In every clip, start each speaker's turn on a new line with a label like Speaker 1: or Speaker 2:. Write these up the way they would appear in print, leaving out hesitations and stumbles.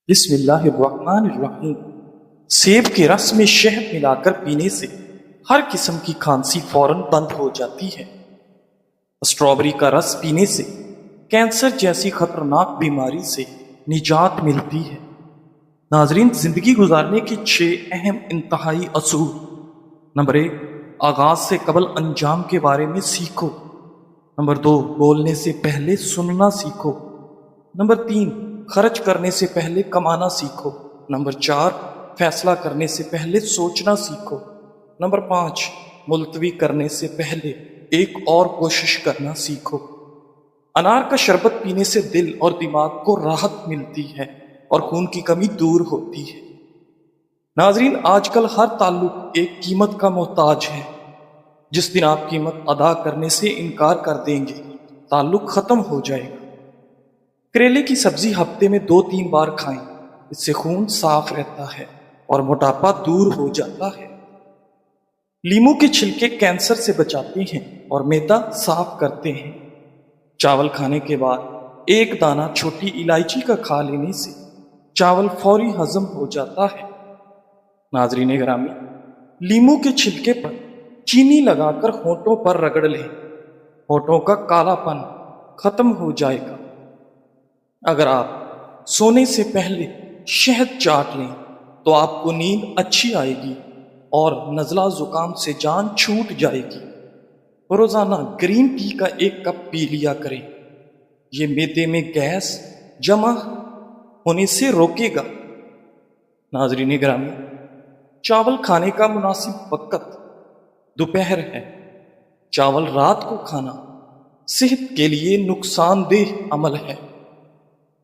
Speaker 1: بسم اللہ الرحمن الرحیم۔ سیب کے رس میں شہد ملا کر پینے سے ہر قسم کی کھانسی فوراً بند ہو جاتی ہے۔ اسٹرابری کا رس پینے سے کینسر جیسی خطرناک بیماری سے نجات ملتی ہے۔ ناظرین، زندگی گزارنے کے 6 اہم انتہائی اصول۔ نمبر 1، آغاز سے قبل انجام کے بارے میں سیکھو۔ نمبر 2، بولنے سے پہلے سننا سیکھو۔ نمبر 3، خرچ کرنے سے پہلے کمانا سیکھو۔ نمبر 4، فیصلہ کرنے سے پہلے سوچنا سیکھو۔ نمبر 5، ملتوی کرنے سے پہلے ایک اور کوشش کرنا سیکھو۔ انار کا شربت پینے سے دل اور دماغ کو راحت ملتی ہے اور خون کی کمی دور ہوتی ہے۔ ناظرین، آج کل ہر تعلق ایک قیمت کا محتاج ہے۔ جس دن آپ قیمت ادا کرنے سے انکار کر دیں گے، تعلق ختم ہو جائے گا۔ کریلے کی سبزی ہفتے میں 2-3 بار کھائیں، اس سے خون صاف رہتا ہے اور موٹاپا دور ہو جاتا ہے۔ لیمو کے چھلکے کینسر سے بچاتے ہیں اور معدہ صاف کرتے ہیں۔ چاول کھانے کے بعد ایک دانہ چھوٹی الائچی کا کھا لینے سے چاول فوری ہضم ہو جاتا ہے۔ ناظرین گرامی، لیمو کے چھلکے پر چینی لگا کر ہونٹوں پر رگڑ لیں، ہونٹوں کا کالا پن ختم ہو جائے گا۔ اگر آپ سونے سے پہلے شہد چاٹ لیں تو آپ کو نیند اچھی آئے گی اور نزلہ زکام سے جان چھوٹ جائے گی۔ روزانہ گرین ٹی کا 1 کپ پی لیا کریں، یہ معدے میں گیس جمع ہونے سے روکے گا۔ ناظرین گرامی، چاول کھانے کا مناسب وقت دوپہر ہے۔ چاول رات کو کھانا صحت کے لیے نقصان دہ عمل ہے۔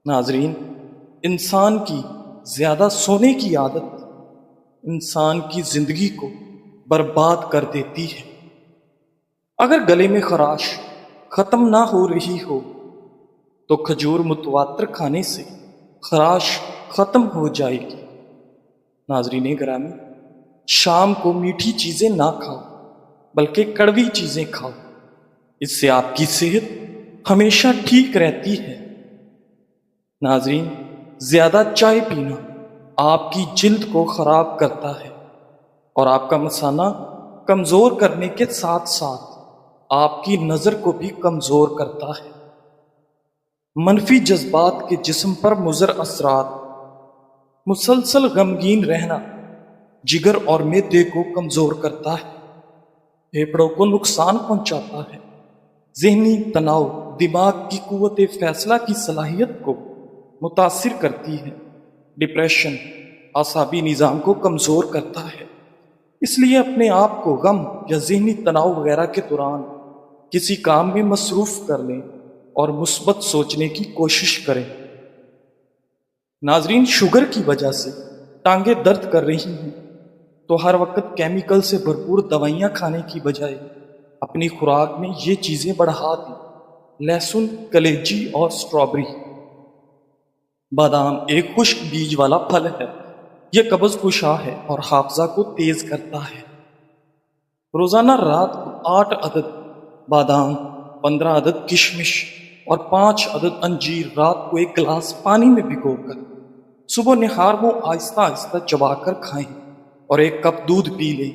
Speaker 1: ناظرین، انسان کی زیادہ سونے کی عادت انسان کی زندگی کو برباد کر دیتی ہے۔ اگر گلے میں خراش ختم نہ ہو رہی ہو تو کھجور متواتر کھانے سے خراش ختم ہو جائے گی۔ ناظرین گرامی، شام کو میٹھی چیزیں نہ کھاؤ بلکہ کڑوی چیزیں کھاؤ، اس سے آپ کی صحت ہمیشہ ٹھیک رہتی ہے۔ ناظرین، زیادہ چائے پینا آپ کی جلد کو خراب کرتا ہے اور آپ کا مثانہ کمزور کرنے کے ساتھ ساتھ آپ کی نظر کو بھی کمزور کرتا ہے۔ منفی جذبات کے جسم پر مضر اثرات: مسلسل غمگین رہنا جگر اور معدے کو کمزور کرتا ہے، پھیپھڑوں کو نقصان پہنچاتا ہے۔ ذہنی تناؤ دماغ کی قوت فیصلہ کی صلاحیت کو متاثر کرتی ہے۔ ڈپریشن اعصابی نظام کو کمزور کرتا ہے۔ اس لیے اپنے آپ کو غم یا ذہنی تناؤ وغیرہ کے دوران کسی کام میں مصروف کر لیں اور مثبت سوچنے کی کوشش کریں۔ ناظرین، شوگر کی وجہ سے ٹانگیں درد کر رہی ہیں تو ہر وقت کیمیکل سے بھرپور دوائیاں کھانے کی بجائے اپنی خوراک میں یہ چیزیں بڑھا دیں: لہسن، کلیجی اور اسٹرابری۔ بادام ایک خشک بیج والا پھل ہے، یہ قبض کشا ہے اور حافظہ کو تیز کرتا ہے۔ روزانہ رات کو 8 عدد بادام، 15 عدد کشمش اور 5 عدد انجیر رات کو 1 گلاس پانی میں بھگو کر صبح نہار وہ آہستہ آہستہ چبا کر کھائیں اور 1 کپ دودھ پی لیں۔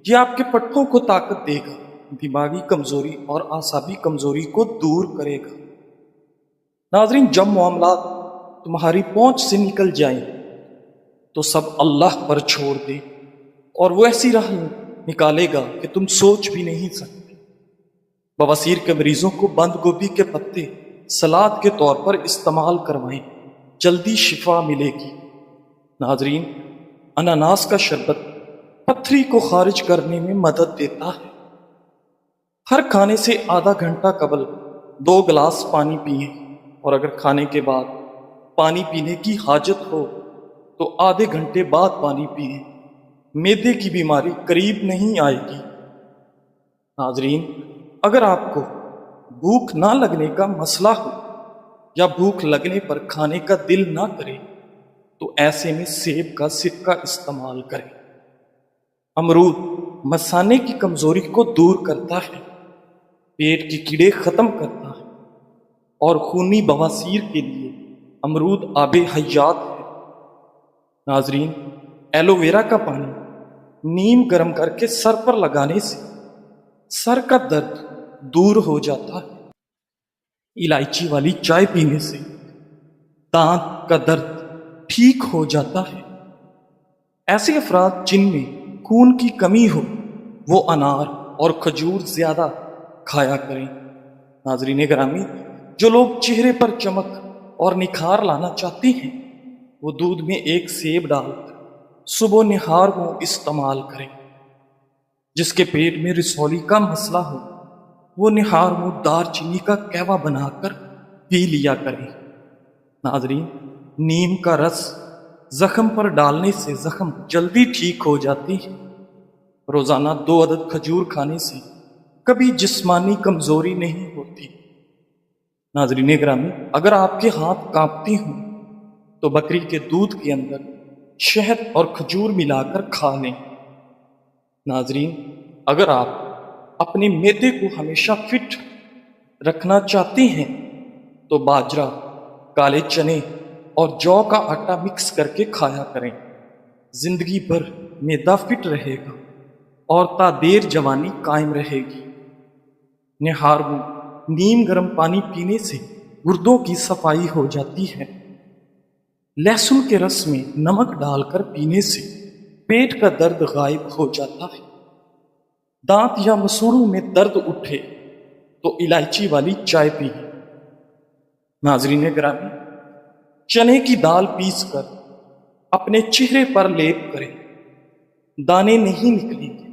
Speaker 1: یہ آپ کے پٹھوں کو طاقت دے گا، دماغی کمزوری اور اعصابی کمزوری کو دور کرے گا۔ ناظرین، جب معاملات تمہاری پہنچ سے نکل جائیں تو سب اللہ پر چھوڑ دیں اور وہ ایسی راہ نکالے گا کہ تم سوچ بھی نہیں سکتے۔ بواسیر کے مریضوں کو بند گوبھی کے پتے سلاد کے طور پر استعمال کروائیں، جلدی شفا ملے گی۔ ناظرین، اناناس کا شربت پتھری کو خارج کرنے میں مدد دیتا ہے۔ ہر کھانے سے آدھا گھنٹہ قبل 2 گلاس پانی پئیں اور اگر کھانے کے بعد پانی پینے کی حاجت ہو تو آدھے گھنٹے بعد پانی پئیں، معدے کی بیماری قریب نہیں آئے گی۔ ناظرین، اگر آپ کو بھوک نہ لگنے کا مسئلہ ہو یا بھوک لگنے پر کھانے کا دل نہ کرے تو ایسے میں سیب کا سرکہ استعمال کریں۔ امرود مثانے کی کمزوری کو دور کرتا ہے، پیٹ کے کیڑے ختم کرتا ہے اور خونی بواسیر کے لیے امرود آب حیات ہے۔ ناظرین، ایلو ویرا کا پانی نیم گرم کر کے سر پر لگانے سے سر کا درد دور ہو جاتا ہے۔ الائچی والی چائے پینے سے دانت کا درد ٹھیک ہو جاتا ہے۔ ایسے افراد جن میں خون کی کمی ہو وہ انار اور کھجور زیادہ کھایا کریں۔ ناظرین گرامی، جو لوگ چہرے پر چمک اور نکھار لانا چاہتے ہیں وہ دودھ میں ایک سیب ڈال کر صبح نہار کو استعمال کریں۔ جس کے پیٹ میں رسولی کا مسئلہ ہو وہ نہار کو دار چینی کا قہوہ بنا کر پی لیا کریں۔ ناظرین، نیم کا رس زخم پر ڈالنے سے زخم جلدی ٹھیک ہو جاتی ہے۔ روزانہ 2 عدد کھجور کھانے سے کبھی جسمانی کمزوری نہیں ہوتی۔ ناظرین گرامی، اگر آپ کے ہاتھ کانپتے ہوں تو بکری کے دودھ کے اندر شہد اور کھجور ملا کر کھا لیں۔ ناظرین، اگر آپ اپنے معدے کو ہمیشہ فٹ رکھنا چاہتے ہیں تو باجرہ، کالے چنے اور جو کا آٹا مکس کر کے کھایا کریں۔ زندگی بھر معدہ فٹ رہے گا اور تا دیر جوانی قائم رہے گی۔ نہار میں نیم گرم پانی پینے سے گردوں کی صفائی ہو جاتی ہے۔ لہسن کے رس میں نمک ڈال کر پینے سے پیٹ کا درد غائب ہو جاتا ہے۔ دانت یا مسوڑوں میں درد اٹھے تو الائچی والی چائے پئیں۔ ناظرین گرامی، چنے کی دال پیس کر اپنے چہرے پر لیپ کریں، دانے نہیں نکلیں گے۔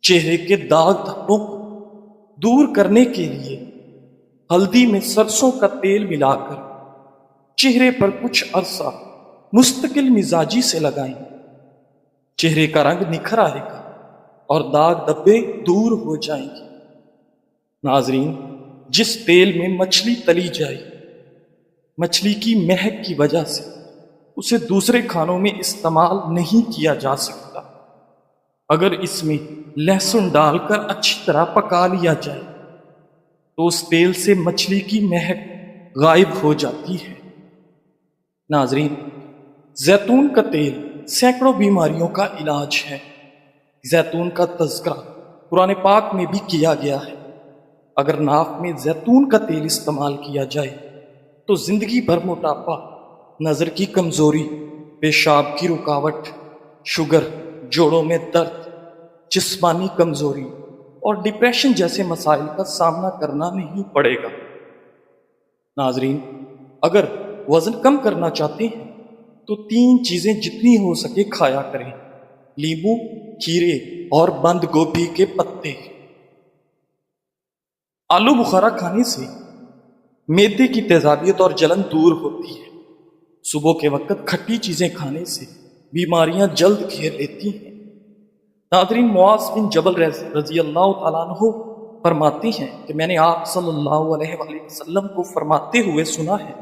Speaker 1: چہرے کے داغ دھبوں کو دور کرنے کے لیے ہلدی میں سرسوں کا تیل ملا کر چہرے پر کچھ عرصہ مستقل مزاجی سے لگائیں۔ چہرے کا رنگ نکھر آئے گا اور داغ دھبے دور ہو جائیں گے۔ ناظرین، جس تیل میں مچھلی تلی جائے مچھلی کی مہک کی وجہ سے اسے دوسرے کھانوں میں استعمال نہیں کیا جا سکتا۔ اگر اس میں لہسن ڈال کر اچھی طرح پکا لیا جائے تو اس تیل سے مچھلی کی مہک غائب ہو جاتی ہے۔ ناظرین، زیتون کا تیل سینکڑوں بیماریوں کا علاج ہے۔ زیتون کا تذکرہ قرآن پاک میں بھی کیا گیا ہے۔ اگر ناف میں زیتون کا تیل استعمال کیا جائے تو زندگی بھر موٹاپا، نظر کی کمزوری، پیشاب کی رکاوٹ، شوگر، جوڑوں میں درد، جسمانی کمزوری اور ڈپریشن جیسے مسائل کا سامنا کرنا نہیں پڑے گا۔ ناظرین، اگر وزن کم کرنا چاہتے ہیں تو 3 چیزیں جتنی ہو سکے کھایا کریں: لیموں، کھیرے اور بند گوبھی کے پتے۔ آلو بخارا کھانے سے معدے کی تیزابیت اور جلن دور ہوتی ہے۔ صبح کے وقت کھٹی چیزیں کھانے سے بیماریاں جلد گھیر لیتی ہیں۔ ناظرین، معاذ بن جبل رضی اللہ تعالیٰ عنہ فرماتے ہیں کہ میں نے آپ صلی اللہ علیہ وآلہ وسلم کو فرماتے ہوئے سنا ہے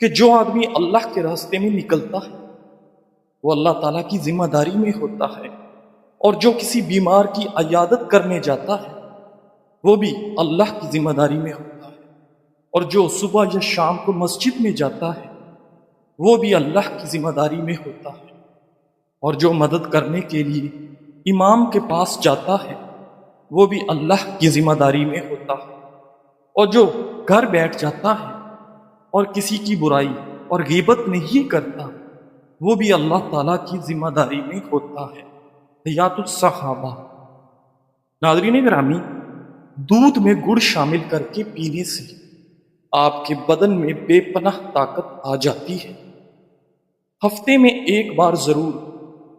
Speaker 1: کہ جو آدمی اللہ کے راستے میں نکلتا ہے وہ اللہ تعالیٰ کی ذمہ داری میں ہوتا ہے، اور جو کسی بیمار کی عیادت کرنے جاتا ہے وہ بھی اللہ کی ذمہ داری میں ہوتا ہے، اور جو صبح یا شام کو مسجد میں جاتا ہے وہ بھی اللہ کی ذمہ داری میں ہوتا ہے، اور جو مدد کرنے کے لیے امام کے پاس جاتا ہے وہ بھی اللہ کی ذمہ داری میں ہوتا ہے، اور جو گھر بیٹھ جاتا ہے اور کسی کی برائی اور غیبت نہیں کرتا وہ بھی اللہ تعالیٰ کی ذمہ داری میں ہوتا ہے۔ حیات الصحابہ۔ ناظرین گرامی، دودھ میں گڑ شامل کر کے پینے سے آپ کے بدن میں بے پناہ طاقت آ جاتی ہے۔ ہفتے میں ایک بار ضرور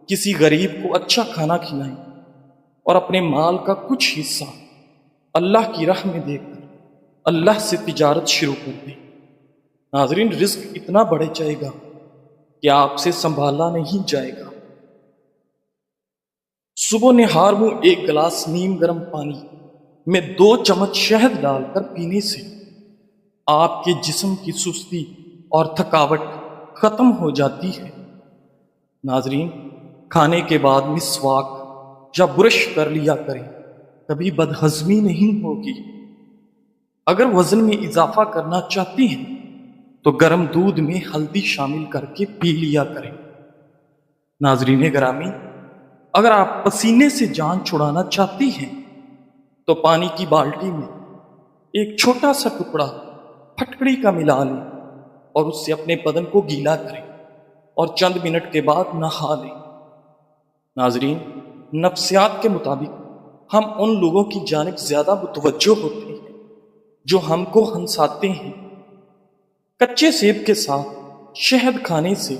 Speaker 1: کسی غریب کو اچھا کھانا کھلائیں اور اپنے مال کا کچھ حصہ اللہ کی راہ میں دے کر اللہ سے تجارت شروع کر دیں۔ ناظرین، رزق اتنا بڑھ جائے گا کہ آپ سے سنبھالا نہیں جائے گا۔ صبح نہار میں 1 گلاس نیم گرم پانی میں 2 چمچ شہد ڈال کر پینے سے آپ کے جسم کی سستی اور تھکاوٹ ختم ہو جاتی ہے۔ ناظرین، کھانے کے بعد مسواک یا برش کر لیا کریں، کبھی بدہضمی نہیں ہوگی۔ اگر وزن میں اضافہ کرنا چاہتے ہیں تو گرم دودھ میں ہلدی شامل کر کے پی لیا کریں۔ ناظرین گرامی، اگر آپ پسینے سے جان چھڑانا چاہتی ہیں تو پانی کی بالٹی میں ایک چھوٹا سا ٹکڑا پھٹکڑی کا ملا لیں اور اس سے اپنے بدن کو گیلا کریں اور چند منٹ کے بعد نہا لیں۔ ناظرین، نفسیات کے مطابق ہم ان لوگوں کی جانب زیادہ متوجہ ہوتے ہیں جو ہم کو ہنساتے ہیں۔ کچے سیب کے ساتھ شہد کھانے سے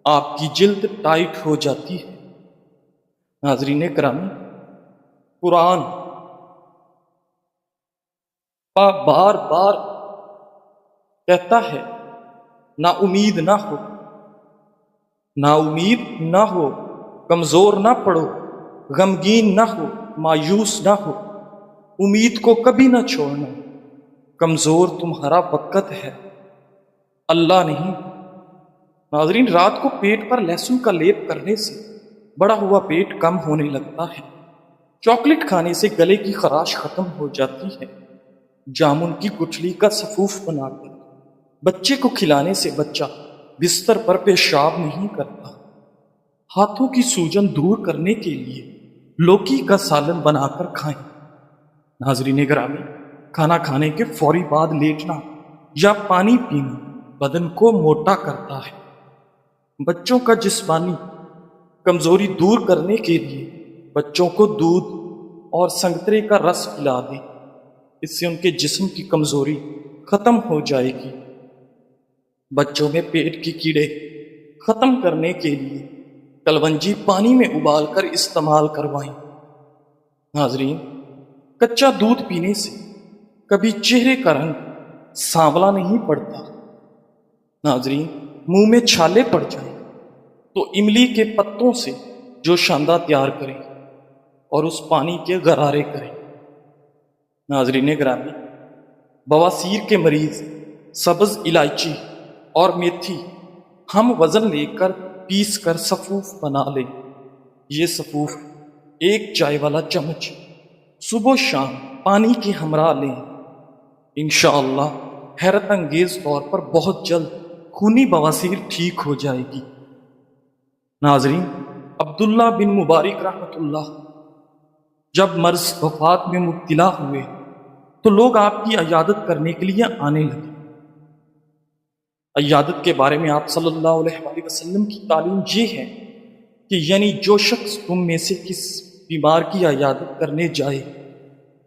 Speaker 1: آپ کی جلد ٹائٹ ہو جاتی ہے۔ ناظرین کرام، قرآن بار بار کہتا ہے نا امید نہ ہو، نا امید نہ ہو، کمزور نہ پڑو، غمگین نہ ہو، مایوس نہ ہو، امید کو کبھی نہ چھوڑنا، کمزور تمہارا وقت ہے، اللہ نہیں۔ ناظرین، رات کو پیٹ پر لہسن کا لیپ کرنے سے بڑا ہوا پیٹ کم ہونے لگتا ہے، چاکلیٹ کھانے سے گلے کی خراش ختم ہو جاتی ہے، جامن کی گٹھلی کا سفوف بنا کر بچے کو کھلانے سے بچہ بستر پر پیشاب نہیں کرتا، ہاتھوں کی سوجن دور کرنے کے لیے لوکی کا سالن بنا کر کھائیں۔ ناظرین گرامی، کھانا کھانے کے فوری بعد لیٹنا یا پانی پینا بدن کو موٹا کرتا ہے۔ بچوں کا جسمانی کمزوری دور کرنے کے لیے بچوں کو دودھ اور سنگترے کا رس پلا دیں، اس سے ان کے جسم کی کمزوری ختم ہو جائے گی۔ بچوں میں پیٹ کے کیڑے ختم کرنے کے لیے کلونجی پانی میں ابال کر استعمال کروائیں۔ ناظرین، کچا دودھ پینے سے کبھی چہرے کا رنگ سانولا نہیں پڑتا۔ ناظرین، منہ میں چھالے پڑ جائیں تو املی کے پتوں سے جو شاندہ تیار کریں اور اس پانی کے غرارے کریں۔ ناظرین گرامی، بواسیر کے مریض سبز الائچی اور میتھی ہم وزن لے کر پیس کر سفوف بنا لیں۔ یہ سفوف ایک چائے والا چمچ صبح و شام پانی کے ہمراہ لیں، انشاءاللہ حیرت انگیز طور پر بہت جلد خونی بواسیر ٹھیک ہو جائے گی۔ ناظرین، عبداللہ بن مبارک رحمۃ اللہ جب مرض وفات میں مبتلا ہوئے تو لوگ آپ کی عیادت کرنے کے لیے آنے لگے۔ عیادت کے بارے میں آپ صلی اللہ علیہ وآلہ وسلم کی تعلیم یہ ہے کہ یعنی جو شخص تم میں سے کس بیمار کی عیادت کرنے جائے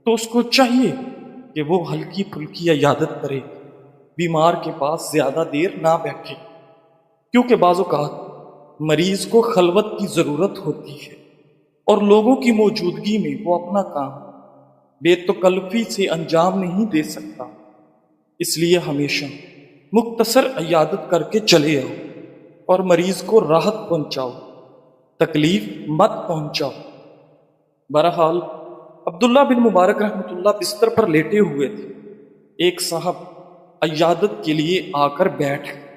Speaker 1: تو اس کو چاہیے کہ وہ ہلکی پھلکی عیادت کرے، بیمار کے پاس زیادہ دیر نہ بیٹھے، کیونکہ بعض اوقات مریض کو خلوت کی ضرورت ہوتی ہے اور لوگوں کی موجودگی میں وہ اپنا کام بے تکلفی سے انجام نہیں دے سکتا۔ اس لیے ہمیشہ مختصر عیادت کر کے چلے آؤ اور مریض کو راحت پہنچاؤ، تکلیف مت پہنچاؤ۔ بہرحال عبداللہ بن مبارک رحمۃ اللہ بستر پر لیٹے ہوئے تھے، ایک صاحب عیادت کے لیے آ کر بیٹھ گئے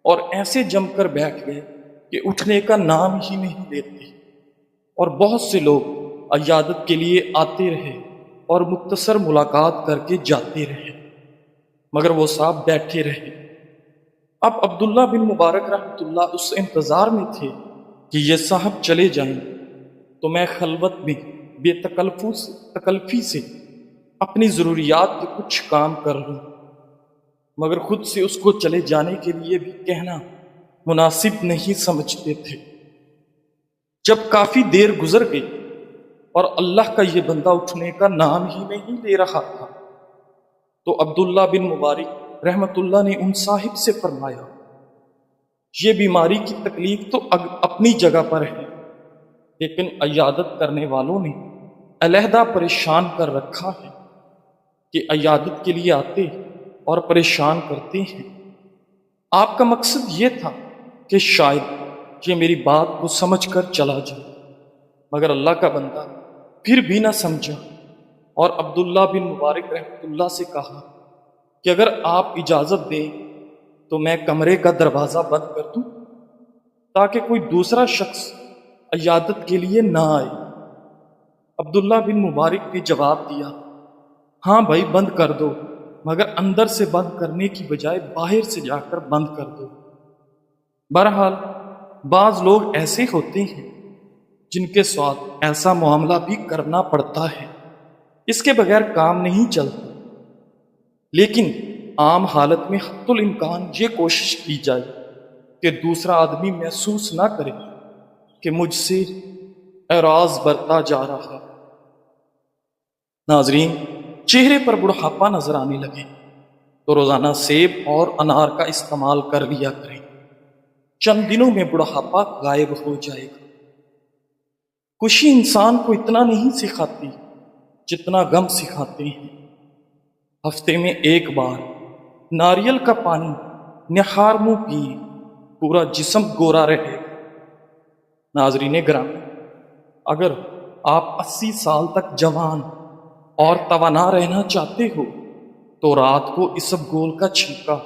Speaker 1: اور ایسے جم کر بیٹھ گئے کہ اٹھنے کا نام ہی نہیں لیتے، اور بہت سے لوگ عیادت کے لیے آتے رہے اور مختصر ملاقات کر کے جاتے رہے، مگر وہ صاحب بیٹھے رہے۔ اب عبداللہ بن مبارک رحمۃ اللہ اس انتظار میں تھے کہ یہ صاحب چلے جائیں تو میں خلوت میں بے تکلفی سے اپنی ضروریات کے کچھ کام کر لوں، مگر خود سے اس کو چلے جانے کے لیے بھی کہنا مناسب نہیں سمجھتے تھے۔ جب کافی دیر گزر گئی اور اللہ کا یہ بندہ اٹھنے کا نام ہی نہیں لے رہا تھا تو عبداللہ بن مبارک رحمت اللہ نے ان صاحب سے فرمایا، یہ بیماری کی تکلیف تو اپنی جگہ پر ہے، لیکن عیادت کرنے والوں نے علیحدہ پریشان کر رکھا ہے کہ عیادت کے لیے آتے اور پریشان کرتے ہیں۔ آپ کا مقصد یہ تھا کہ شاید یہ میری بات کو سمجھ کر چلا جائے، مگر اللہ کا بندہ پھر بھی نہ سمجھا اور عبداللہ بن مبارک رحمۃ اللہ سے کہا کہ اگر آپ اجازت دیں تو میں کمرے کا دروازہ بند کر دوں تاکہ کوئی دوسرا شخص عیادت کے لیے نہ آئے۔ عبداللہ بن مبارک نے جواب دیا، ہاں بھائی بند کر دو، مگر اندر سے بند کرنے کی بجائے باہر سے جا کر بند کر دو۔ بہرحال بعض لوگ ایسے ہوتے ہیں جن کے ساتھ ایسا معاملہ بھی کرنا پڑتا ہے، اس کے بغیر کام نہیں چلتا، لیکن عام حالت میں حتی الامکان یہ کوشش کی جائے کہ دوسرا آدمی محسوس نہ کرے کہ مجھ سے اعراض برتا جا رہا۔ ناظرین، چہرے پر بڑھاپا نظر آنے لگے تو روزانہ سیب اور انار کا استعمال کر لیا کریں، چند دنوں میں بڑھاپا غائب ہو جائے گا۔ خوشی انسان کو اتنا نہیں سکھاتی جتنا غم سکھاتے ہیں۔ ہفتے میں ایک بار ناریل کا پانی نہار منہ پیے، پورا جسم گورا رہے گا۔ ناظرین گرامی، اگر آپ 80 سال تک جوان اور توانا رہنا چاہتے ہو تو رات کو اسبگول کا چھلکا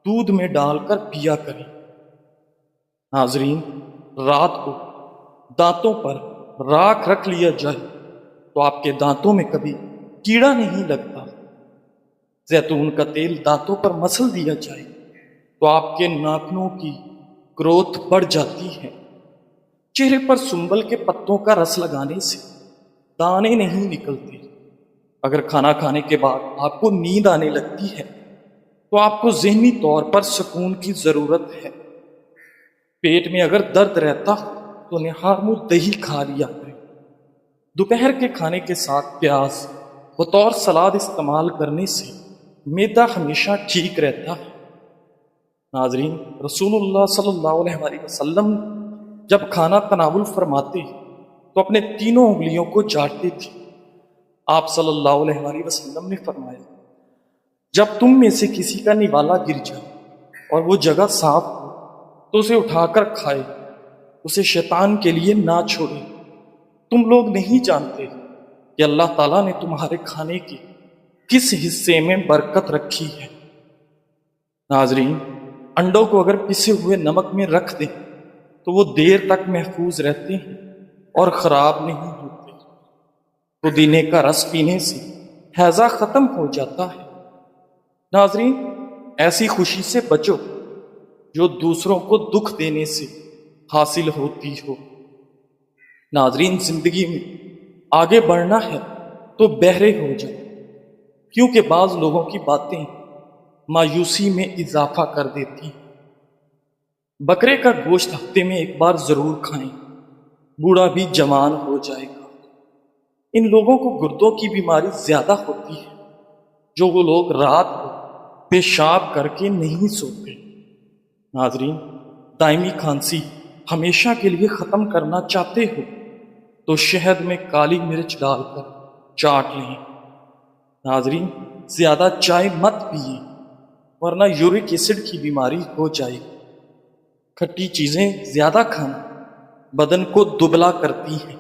Speaker 1: دودھ میں ڈال کر پیا کریں۔ ناظرین، رات کو دانتوں پر راکھ رکھ لیا جائے تو آپ کے دانتوں میں کبھی کیڑا نہیں لگتا۔ زیتون کا تیل دانتوں پر مسل دیا جائے تو آپ کے ناخنوں کی گروتھ بڑھ جاتی ہے۔ چہرے پر سنبل کے پتوں کا رس لگانے سے دانے نہیں نکلتے۔ اگر کھانا کھانے کے بعد آپ کو نیند آنے لگتی ہے تو آپ کو ذہنی طور پر سکون کی ضرورت ہے۔ پیٹ میں اگر درد رہتا ہو تو نہار منہ دہی کھا لیا کریں۔ دوپہر کے کھانے کے ساتھ پیاز بطور سلاد استعمال کرنے سے معدہ ہمیشہ ٹھیک رہتا ہے۔ ناظرین، رسول اللہ صلی اللہ علیہ وآلہ وسلم جب کھانا تناول فرماتے تو اپنے تینوں انگلیوں کو چاٹتے تھے۔ آپ صلی اللہ علیہ وآلہ وسلم نے فرمایا، جب تم میں سے کسی کا نوالا گر جائے اور وہ جگہ صاف ہو تو اسے اٹھا کر کھائے، اسے شیطان کے لیے نہ چھوڑے۔ تم لوگ نہیں جانتے کہ اللہ تعالیٰ نے تمہارے کھانے کے کس حصے میں برکت رکھی ہے۔ ناظرین، انڈوں کو اگر پسے ہوئے نمک میں رکھ دیں تو وہ دیر تک محفوظ رہتے ہیں اور خراب نہیں ہوتے۔ پودینے کا رس پینے سے ہیضہ ختم ہو جاتا ہے۔ ناظرین، ایسی خوشی سے بچو جو دوسروں کو دکھ دینے سے حاصل ہوتی ہو۔ ناظرین، زندگی میں آگے بڑھنا ہے تو بہرے ہو جائے، کیونکہ بعض لوگوں کی باتیں مایوسی میں اضافہ کر دیتی ہیں۔ بکرے کا گوشت ہفتے میں ایک بار ضرور کھائیں، بوڑھا بھی جوان ہو جائے گا۔ ان لوگوں کو گردوں کی بیماری زیادہ ہوتی ہے جو وہ لوگ رات کو پیشاب کر کے نہیں سوتے۔ ناظرین، دائمی کھانسی ہمیشہ کے لیے ختم کرنا چاہتے ہو تو شہد میں کالی مرچ ڈال کر چاٹ لیں۔ ناظرین، زیادہ چائے مت پیئے ورنہ یورک ایسڈ کی بیماری ہو جائے گی۔ کھٹی چیزیں زیادہ کھانا بدن کو دبلا کرتی ہیں۔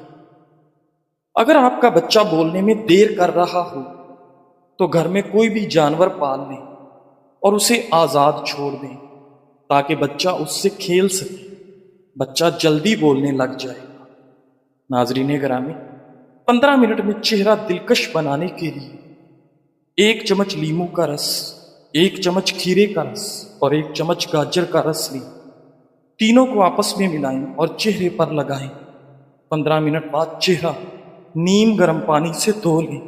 Speaker 1: اگر آپ کا بچہ بولنے میں دیر کر رہا ہو تو گھر میں کوئی بھی جانور پال لیں اور اسے آزاد چھوڑ دیں تاکہ بچہ اس سے کھیل سکے۔ بچہ جلدی بولنے لگ جائے گا۔ ناظرین گرامی، 15 منٹ میں چہرہ دلکش بنانے کے لیے 1 چمچ لیموں کا رس، 1 چمچ کھیرے کا رس اور 1 چمچ گاجر کا رس لیں۔ تینوں کو آپس میں ملائیں اور چہرے پر لگائیں۔ 15 منٹ بعد چہرہ نیم گرم پانی سے دھو لیں۔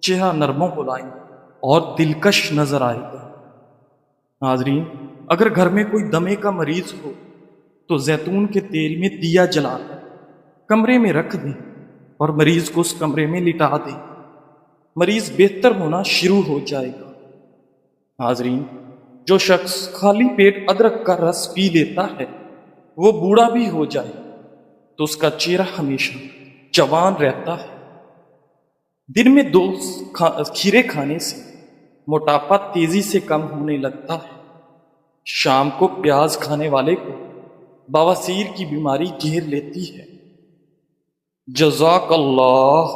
Speaker 1: چہرہ نرم و ملائم اور دلکش نظر آئے گا۔ ناظرین، اگر گھر میں کوئی دمے کا مریض ہو تو زیتون کے تیل میں دیا جلا کر کمرے میں رکھ دیں اور مریض کو اس کمرے میں لٹا دیں۔ مریض بہتر ہونا شروع ہو جائے گا۔ ناظرین، جو شخص خالی پیٹ ادرک کا رس پی لیتا ہے وہ بوڑھا بھی ہو جائے تو اس کا چہرہ ہمیشہ جوان رہتا ہے۔ دن میں 2 کھیرے کھانے سے موٹاپا تیزی سے کم ہونے لگتا ہے۔ شام کو پیاز کھانے والے کو بواسیر کی بیماری گھیر لیتی ہے۔ جزاک اللہ۔